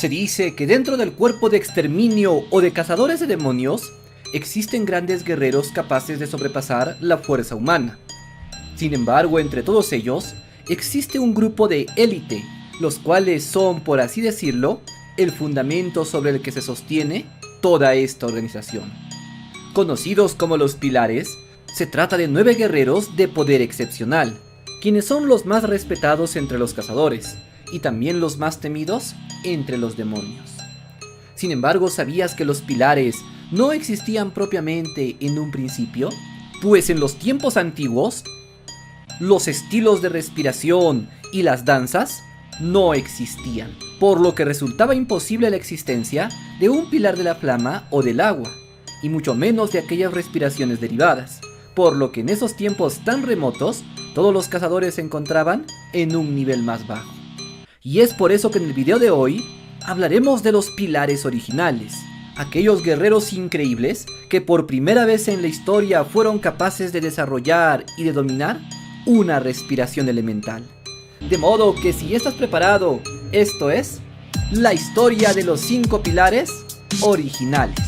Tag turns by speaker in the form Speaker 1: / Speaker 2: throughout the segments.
Speaker 1: Se dice que dentro del cuerpo de exterminio o de cazadores de demonios, existen grandes guerreros capaces de sobrepasar la fuerza humana. Sin embargo, entre todos ellos, existe un grupo de élite, los cuales son, por así decirlo, el fundamento sobre el que se sostiene toda esta organización. Conocidos como los Pilares, se trata de 9 guerreros de poder excepcional, quienes son los más respetados entre los cazadores, y también los más temidos entre los demonios. Sin embargo, ¿sabías que los Pilares no existían propiamente en un principio? Pues en los tiempos antiguos, los estilos de respiración y las danzas no existían, por lo que resultaba imposible la existencia de un pilar de la flama o del agua, y mucho menos de aquellas respiraciones derivadas, por lo que en esos tiempos tan remotos, todos los cazadores se encontraban en un nivel más bajo. Y es por eso que en el video de hoy hablaremos de los Pilares originales, aquellos guerreros increíbles que por primera vez en la historia fueron capaces de desarrollar y de dominar una respiración elemental. De modo que si estás preparado, esto es la historia de los 5 Pilares originales.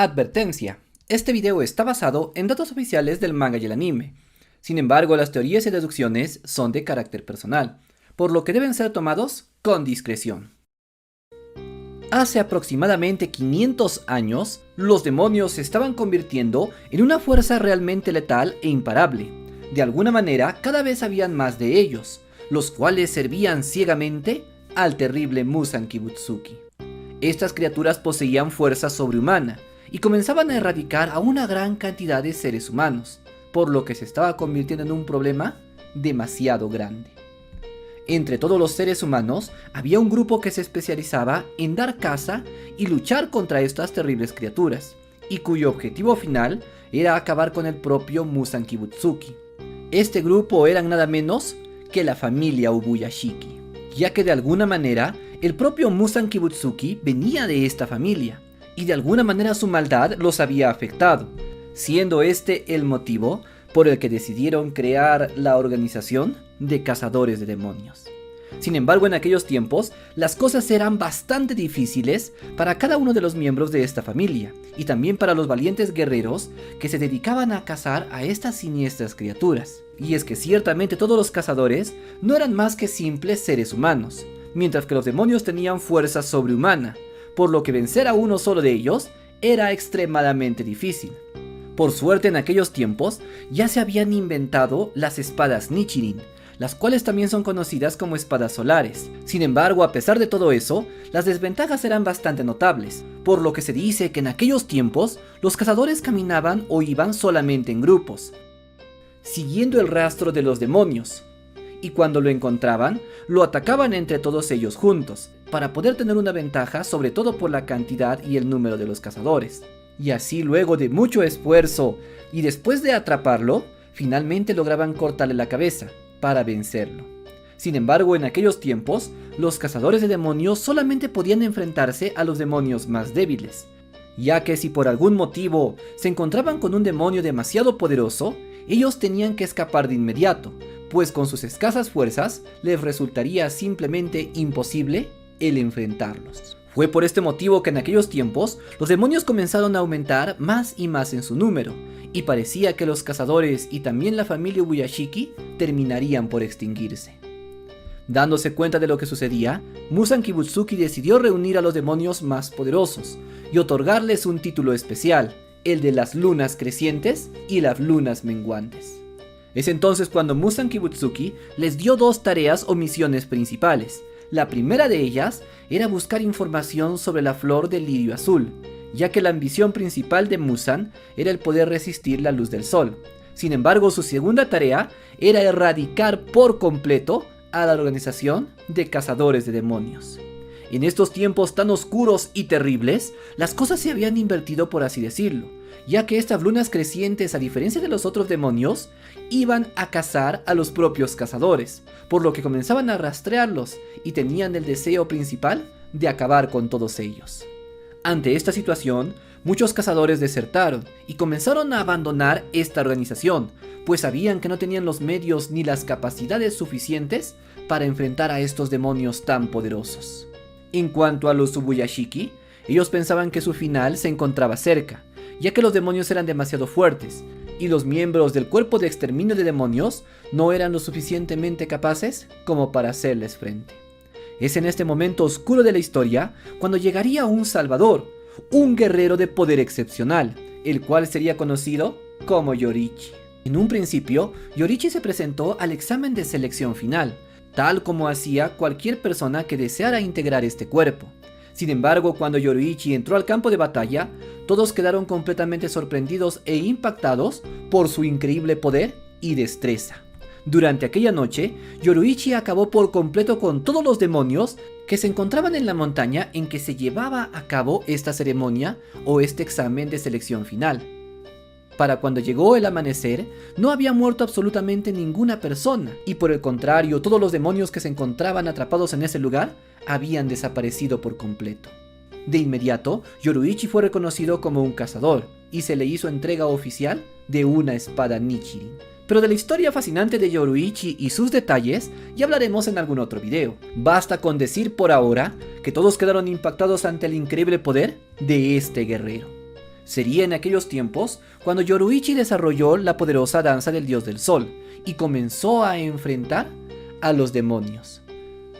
Speaker 1: Advertencia: este video está basado en datos oficiales del manga y el anime. Sin embargo, las teorías y deducciones son de carácter personal, por lo que deben ser tomados con discreción. Hace aproximadamente 500 años, los demonios se estaban convirtiendo en una fuerza realmente letal e imparable. De alguna manera, cada vez habían más de ellos, los cuales servían ciegamente al terrible Muzan Kibutsuki. Estas criaturas poseían fuerza sobrehumana y comenzaban a erradicar a una gran cantidad de seres humanos, por lo que se estaba convirtiendo en un problema demasiado grande. Entre todos los seres humanos había un grupo que se especializaba en dar caza y luchar contra estas terribles criaturas, y cuyo objetivo final era acabar con el propio Muzan Kibutsuki. Este grupo eran nada menos que la familia Ubuyashiki, ya que de alguna manera el propio Muzan Kibutsuki venía de esta familia, y de alguna manera su maldad los había afectado, siendo este el motivo por el que decidieron crear la organización de cazadores de demonios. Sin embargo, en aquellos tiempos, las cosas eran bastante difíciles para cada uno de los miembros de esta familia, y también para los valientes guerreros que se dedicaban a cazar a estas siniestras criaturas. Y es que ciertamente todos los cazadores no eran más que simples seres humanos, mientras que los demonios tenían fuerza sobrehumana, por lo que vencer a uno solo de ellos era extremadamente difícil. Por suerte, en aquellos tiempos ya se habían inventado las espadas Nichirin, las cuales también son conocidas como espadas solares. Sin embargo, a pesar de todo eso, las desventajas eran bastante notables, por lo que se dice que en aquellos tiempos los cazadores caminaban o iban solamente en grupos, siguiendo el rastro de los demonios, y cuando lo encontraban, lo atacaban entre todos ellos juntos, para poder tener una ventaja, sobre todo por la cantidad y el número de los cazadores. Y así, luego de mucho esfuerzo y después de atraparlo, finalmente lograban cortarle la cabeza para vencerlo. Sin embargo, en aquellos tiempos, los cazadores de demonios solamente podían enfrentarse a los demonios más débiles, ya que si por algún motivo se encontraban con un demonio demasiado poderoso, ellos tenían que escapar de inmediato, pues con sus escasas fuerzas les resultaría simplemente imposible el enfrentarlos. Fue por este motivo que en aquellos tiempos los demonios comenzaron a aumentar más y más en su número, y parecía que los cazadores y también la familia Ubuyashiki terminarían por extinguirse. Dándose cuenta de lo que sucedía, Muzan Kibutsuki decidió reunir a los demonios más poderosos y otorgarles un título especial, el de las lunas crecientes y las lunas menguantes. Es entonces cuando Muzan Kibutsuki les dio 2 tareas o misiones principales. La primera de ellas era buscar información sobre la flor del lirio azul, ya que la ambición principal de Muzan era el poder resistir la luz del sol. Sin embargo, su segunda tarea era erradicar por completo a la organización de cazadores de demonios. En estos tiempos tan oscuros y terribles, las cosas se habían invertido, por así decirlo, ya que estas lunas crecientes, a diferencia de los otros demonios, iban a cazar a los propios cazadores, por lo que comenzaban a rastrearlos y tenían el deseo principal de acabar con todos ellos. Ante esta situación, Muchos cazadores desertaron y comenzaron a abandonar esta organización, pues sabían que no tenían los medios ni las capacidades suficientes para enfrentar a estos demonios tan poderosos. En cuanto a los Ubuyashiki, ellos pensaban que su final se encontraba cerca, ya que los demonios eran demasiado fuertes, y los miembros del cuerpo de exterminio de demonios no eran lo suficientemente capaces como para hacerles frente. Es en este momento oscuro de la historia cuando llegaría un salvador, un guerrero de poder excepcional, el cual sería conocido como Yoriichi. En un principio, Yoriichi se presentó al examen de selección final, tal como hacía cualquier persona que deseara integrar este cuerpo. Sin embargo, cuando Yoriichi entró al campo de batalla, todos quedaron completamente sorprendidos e impactados por su increíble poder y destreza. Durante aquella noche, Yoriichi acabó por completo con todos los demonios que se encontraban en la montaña en que se llevaba a cabo esta ceremonia o este examen de selección final. Para cuando llegó el amanecer, no había muerto absolutamente ninguna persona, y por el contrario, todos los demonios que se encontraban atrapados en ese lugar habían desaparecido por completo. De inmediato, Yoriichi fue reconocido como un cazador, y se le hizo entrega oficial de una espada Nichirin. Pero de la historia fascinante de Yoriichi y sus detalles ya hablaremos en algún otro video. Basta con decir por ahora que todos quedaron impactados ante el increíble poder de este guerrero. Sería en aquellos tiempos cuando Yoriichi desarrolló la poderosa danza del dios del sol y comenzó a enfrentar a los demonios.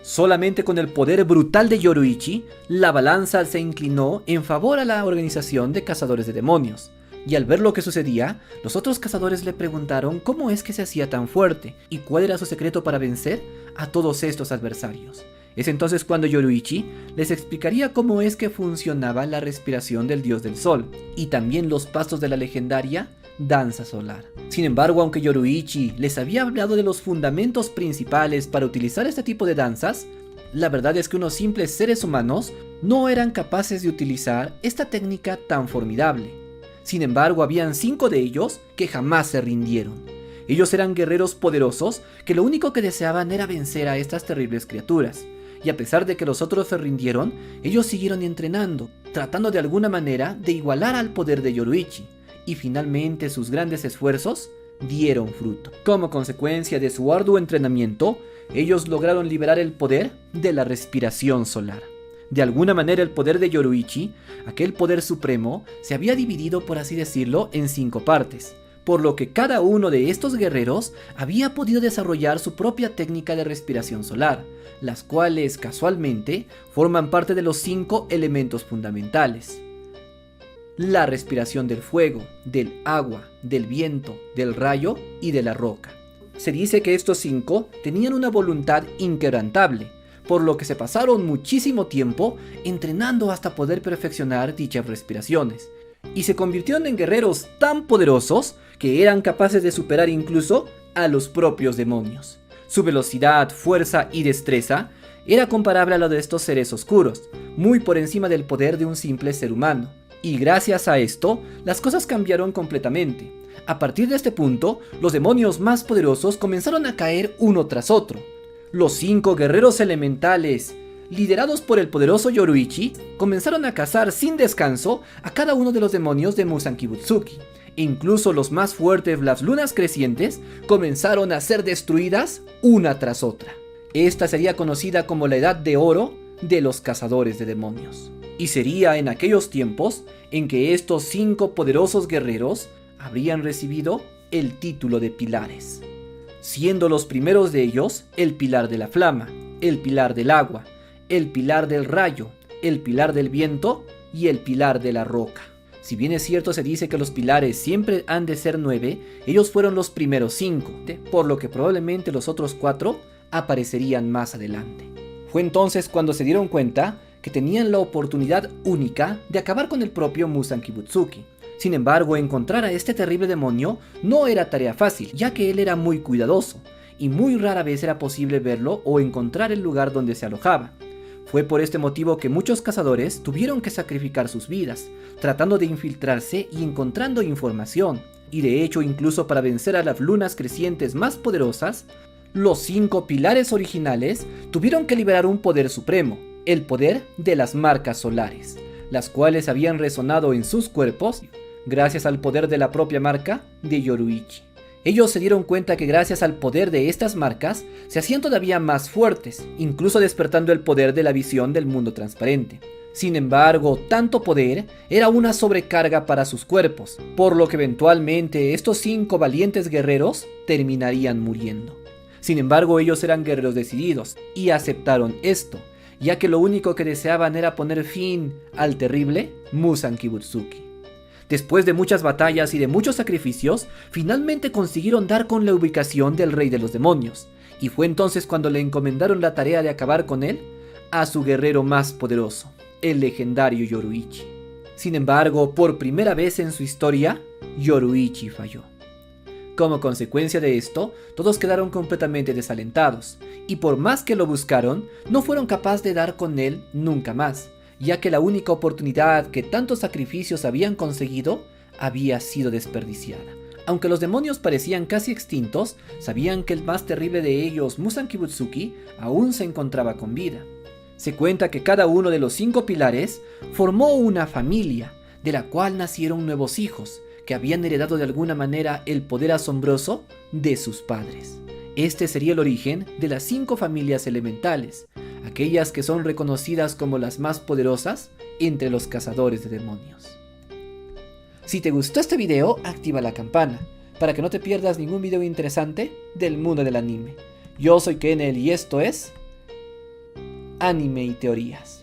Speaker 1: Solamente con el poder brutal de Yoriichi, la balanza se inclinó en favor a la organización de cazadores de demonios. Y al ver lo que sucedía, los otros cazadores le preguntaron cómo es que se hacía tan fuerte y cuál era su secreto para vencer a todos estos adversarios. Es entonces cuando Yoriichi les explicaría cómo es que funcionaba la respiración del dios del sol y también los pasos de la legendaria danza solar. Sin embargo, aunque Yoriichi les había hablado de los fundamentos principales para utilizar este tipo de danzas, la verdad es que unos simples seres humanos no eran capaces de utilizar esta técnica tan formidable. Sin embargo, habían 5 de ellos que jamás se rindieron. Ellos eran guerreros poderosos que lo único que deseaban era vencer a estas terribles criaturas. Y a pesar de que los otros se rindieron, ellos siguieron entrenando, tratando de alguna manera de igualar al poder de Yoriichi. Y finalmente sus grandes esfuerzos dieron fruto. Como consecuencia de su arduo entrenamiento, ellos lograron liberar el poder de la respiración solar. De alguna manera el poder de Yoriichi, aquel poder supremo, se había dividido, por así decirlo, en 5 partes, por lo que cada uno de estos guerreros había podido desarrollar su propia técnica de respiración solar, las cuales casualmente forman parte de los 5 elementos fundamentales: la respiración del fuego, del agua, del viento, del rayo y de la roca. Se dice que estos 5 tenían una voluntad inquebrantable, por lo que se pasaron muchísimo tiempo entrenando hasta poder perfeccionar dichas respiraciones, y se convirtieron en guerreros tan poderosos que eran capaces de superar incluso a los propios demonios. Su velocidad, fuerza y destreza era comparable a la de estos seres oscuros, muy por encima del poder de un simple ser humano, y gracias a esto, las cosas cambiaron completamente. A partir de este punto, los demonios más poderosos comenzaron a caer uno tras otro. Los 5 guerreros elementales, liderados por el poderoso Yoriichi, comenzaron a cazar sin descanso a cada uno de los demonios de Musankibutsuki. Incluso los más fuertes, las lunas crecientes, comenzaron a ser destruidas una tras otra. Esta sería conocida como la Edad de Oro de los cazadores de demonios. Y sería en aquellos tiempos en que estos 5 poderosos guerreros habrían recibido el título de pilares, siendo los primeros de ellos el pilar de la flama, el pilar del agua, el pilar del rayo, el pilar del viento y el pilar de la roca. Si bien es cierto, se dice que los pilares siempre han de ser 9, ellos fueron los primeros 5, por lo que probablemente los otros 4 aparecerían más adelante. Fue entonces cuando se dieron cuenta que tenían la oportunidad única de acabar con el propio Musankibutsuki. Sin embargo, encontrar a este terrible demonio no era tarea fácil, ya que él era muy cuidadoso, y muy rara vez era posible verlo o encontrar el lugar donde se alojaba. Fue por este motivo que muchos cazadores tuvieron que sacrificar sus vidas, tratando de infiltrarse y encontrando información, y de hecho incluso para vencer a las lunas crecientes más poderosas, los 5 pilares originales tuvieron que liberar un poder supremo, el poder de las marcas solares. las cuales habían resonado en sus cuerpos gracias al poder de la propia marca de Yoruichi. Ellos se dieron cuenta que gracias al poder de estas marcas se hacían todavía más fuertes, incluso despertando el poder de la visión del mundo transparente. Sin embargo, tanto poder era una sobrecarga para sus cuerpos, por lo que eventualmente estos 5 valientes guerreros terminarían muriendo. Sin embargo, ellos eran guerreros decididos y aceptaron esto, ya que lo único que deseaban era poner fin al terrible Muzan Kibutsuki. Después de muchas batallas y de muchos sacrificios, finalmente consiguieron dar con la ubicación del Rey de los Demonios, y fue entonces cuando le encomendaron la tarea de acabar con él a su guerrero más poderoso, el legendario Yoruichi. Sin embargo, por primera vez en su historia, Yoruichi falló. Como consecuencia de esto, todos quedaron completamente desalentados, y por más que lo buscaron, no fueron capaces de dar con él nunca más, ya que la única oportunidad que tantos sacrificios habían conseguido había sido desperdiciada. Aunque los demonios parecían casi extintos, sabían que el más terrible de ellos, Muzan Kibutsuki, aún se encontraba con vida. Se cuenta que cada uno de los 5 pilares formó una familia, de la cual nacieron nuevos hijos, que habían heredado de alguna manera el poder asombroso de sus padres. Este sería el origen de las 5 familias elementales, aquellas que son reconocidas como las más poderosas entre los cazadores de demonios. Si te gustó este video, activa la campana, para que no te pierdas ningún video interesante del mundo del anime. Yo soy Kenel y esto es Anime y Teorías.